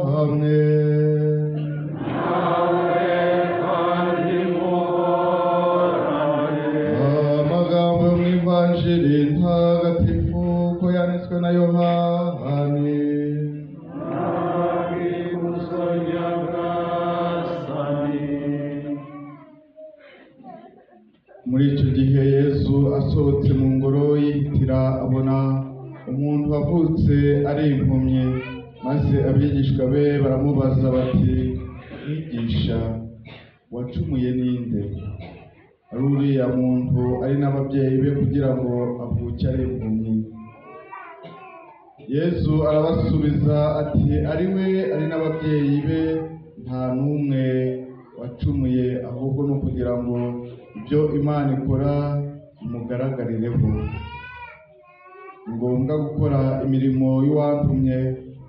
namwe. Amagambo yo mu Ivanjili ntagatifu uko yanditswe na Yohani. Muri icyo gihe Yesu asohotse mu ngoro yihitira abona umuntu wavutse ari impumyi, maze abigishwa be baramubaza bati, mwigisha, wacumuye ninde? Ari uriya muntu ari n'ababyeyi be kugira ngo avuke ari impumyi? Yesu arabasubiza ati, ari we ari n'ababyeyi be nta n'umwe wacumuye, ahubwo ni ukugira ngo ibyo Imana ikora bimugaragarireho. Ni ngombwa gukora imirimo y'uwantumye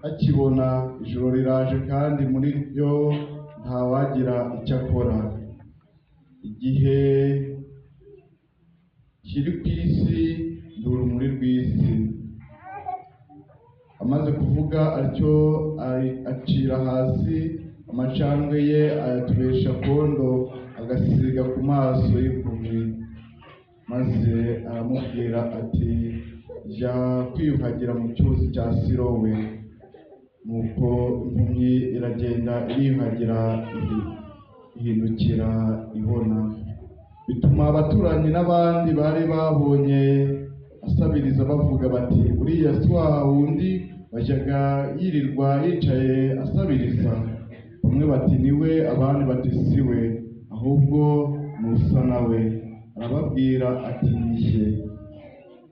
akibona ijoro riraje kandi muri ryo ntawagira icyo akora. Igihe kiri ku isi ndi urumuri rw'isi. Amaze kuvuga atyo acira hasi amacandwe ye, ayatubesha kondo, agasiga ku maso y'impumyi, maze aramubwira ati, jya kwiyuhagira mu cyuzi cya Silowe. Nuko impumyi iragenda iriyuhagira, ihindukira ibona. Bituma abaturanyi n'abandi bari babonye asabiriza bavuga bati, uriya si wa wundi wajyaga yirirwa yicaye asabiriza? Bamwe bati ni we, abandi bati si we, ahubwo nusa nawe. Arababwira ati, nijye.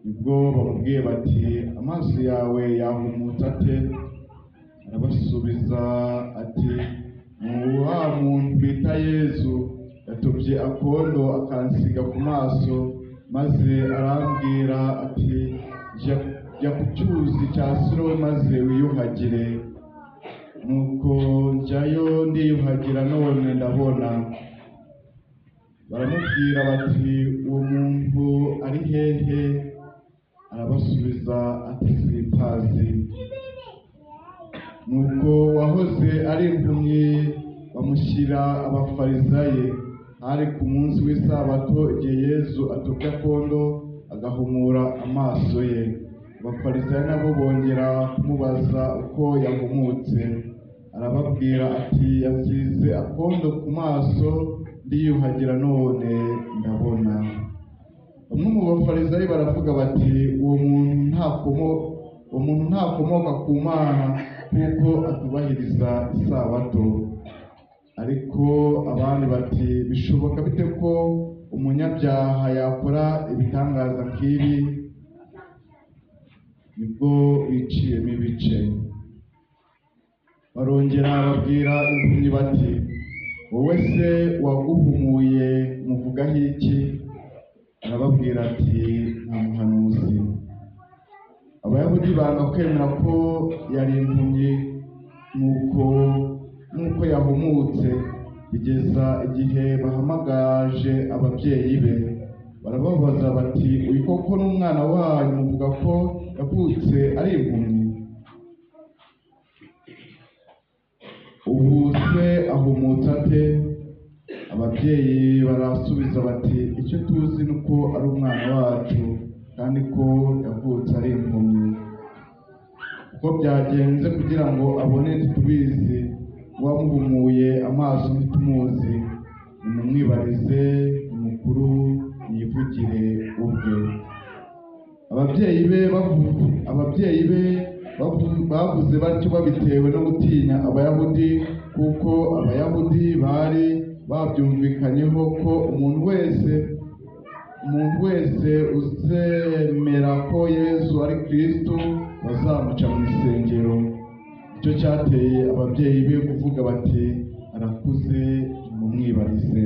Nibwo bamubwiye bati, amaso yawe yahumutse ate? Arabasubiza ati, ni wa muntu bita Yesu yatobye akondo akansiga ku maso, maze arambwira ati, jya ku cyuzi cya Silowe maze wiyuhagire. Nuko njyayo ndiyuhagira, none ndabona. Baramubwira bati, uwo muntu ari hehe? Arabasubiza ati, simpazi. Nuko wahoze ari impumyi bamushyira abafarisayo. Hari ku munsi w'isabato, igihe Yesu atobye akondo agahumura amaso ye. Abafarisayo nabo bongera kumubaza uko yahumutse. Arababwira ati, yasize akondo ku maso ndiyuhagira, none ndabona. Bamwe mu bafarisayo baravuga bati, uwo muntu ntakomoka ku Mana, kuko atubahiriza isabato. Ariko abandi bati, bishoboka bite ko umunyabyaha yakora ibitangaza nk'ibi? Nibwo biciyemo ibice. Barongera babwira impumyi bati, wowe se waguhumuye muvugaho iki? Arababwira ati, nta muhanuzi. Abayahudi banga kwemera ko yari impumyi nuko yahumutse, bigeza igihe bahamagaje ababyeyi be. Barababaza bati, uyu koko n'umwana wanyu muvuga ko yavutse ari impumyi? Ubu se ahumutse ate? Ababyeyi barasubiza bati, icyo tuzi ni uko ari umwana wacu, kandi ko yavutse ari impumyi. Uko byagenze kugira ngo abone ntitubizi, uwamuhumuye amaso ntitumuzi. Nimumwibarize, umukuru yivugire ubwe. Ababyeyi be bavuze batyo babitewe no gutinya Abayahudi, kuko Abayahudi bari babyumvikanyeho ko umuntu wese uzemera ko Yesu ari Kristo bazamuca mu isengero. Icyo cyateye ababyeyi be kuvuga bati, arakuze, mumwibarize.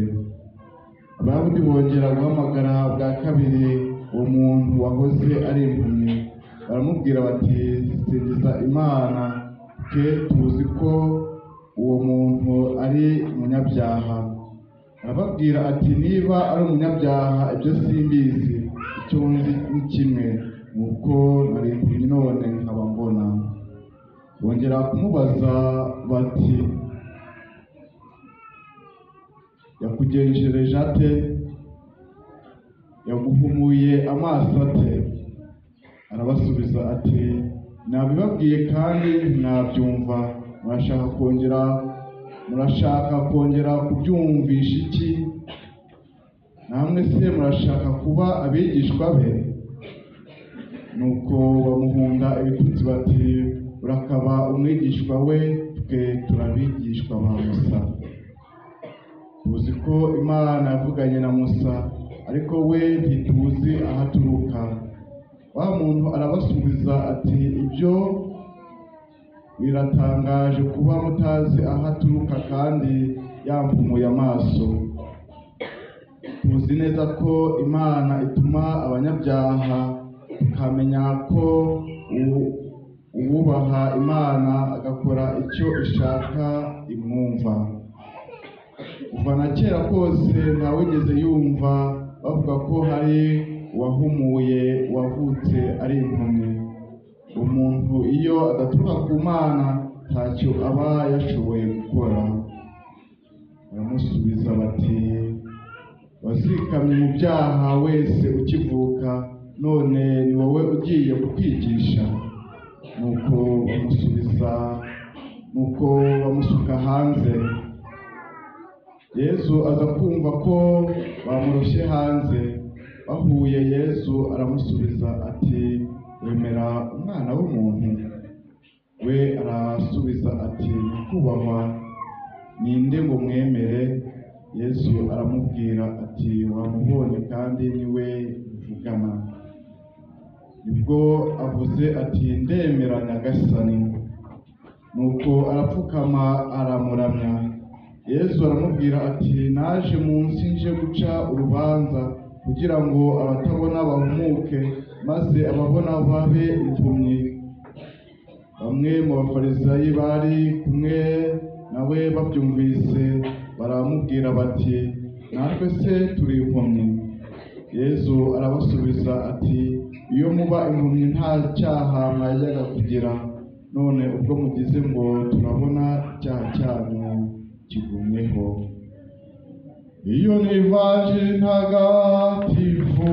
Abayahudi bongera guhamagara bwa kabiri uwo muntu wahoze ari impumyi. Baramubwira bati, singiza Imana, twe tuzi ko uwo muntu ari umunyabyaha. Arababwira ati, niba ari umunyabyaha ibyo simbizi, icyo nzi ni kimwe, nuko nari impumyi none nkaba mbona. bongera kumubaza bati yakugenjereje ate, yaguhumuye amaso ate? Arabasubiza ati nabibabwiye kandi mwabyumva, murashaka kongera kubyumvisha iki? Namwe se murashaka kuba abigishwa be? Nuko bamuhunda ibitutsi bati urakaba umwigishwa we, twe turabigishwa ba Musa. Tuzi ko Imana yavuganye na Musa, ariko we ntituzi aho aturuka. Wa muntu arabasubiza ati ibyo biratangaje kuba mutazi aho aturuka kandi yampumuye amaso. Tuzi neza ko Imana ituma abanyabyaha, tukamenya ko uwubaha Imana agakora icyo ishaka imwumva. Kuva na kera kose ntawigeze yumva bavuga ko hari uwahumuye wavutse ari impumyi. Umuntu iyo adaturuka ku Mana ntacyo aba yashoboye gukora. Baramusubiza bati wazikamye mu byaha wese ukivuka, none ni wowe ugiye kutwigisha? Nuko bamusuka hanze. Yesu aza kumva ko bamuroshye hanze. Bahuye, Yesu aramusubiza ati wemera Umwana w'umuntu? We arasubiza ati nyakubahwa, ninde ngo mwemere? Yesu aramubwira ati wamubonye kandi niwe mvugana. Nibwo avuze ati ndemera Nyagasani. Nuko arapfukama aramuramya. Yesu aramubwira ati naje munsi nje guca urubanza, kugira ngo abatabona bahumuke, maze ababona babe impumyi. Bamwe mu bafarisayi bari kumwe nawe babyumvise baramubwira bati natwe se turi impumyi? Yesu arabasubiza ati iyo muba impumyi nta cyaha mwajyaga kugira, none ubwo mugize ngo turabona icyaha cyanyu kigumyeho. Iyo ni ivanjili ntagatifu.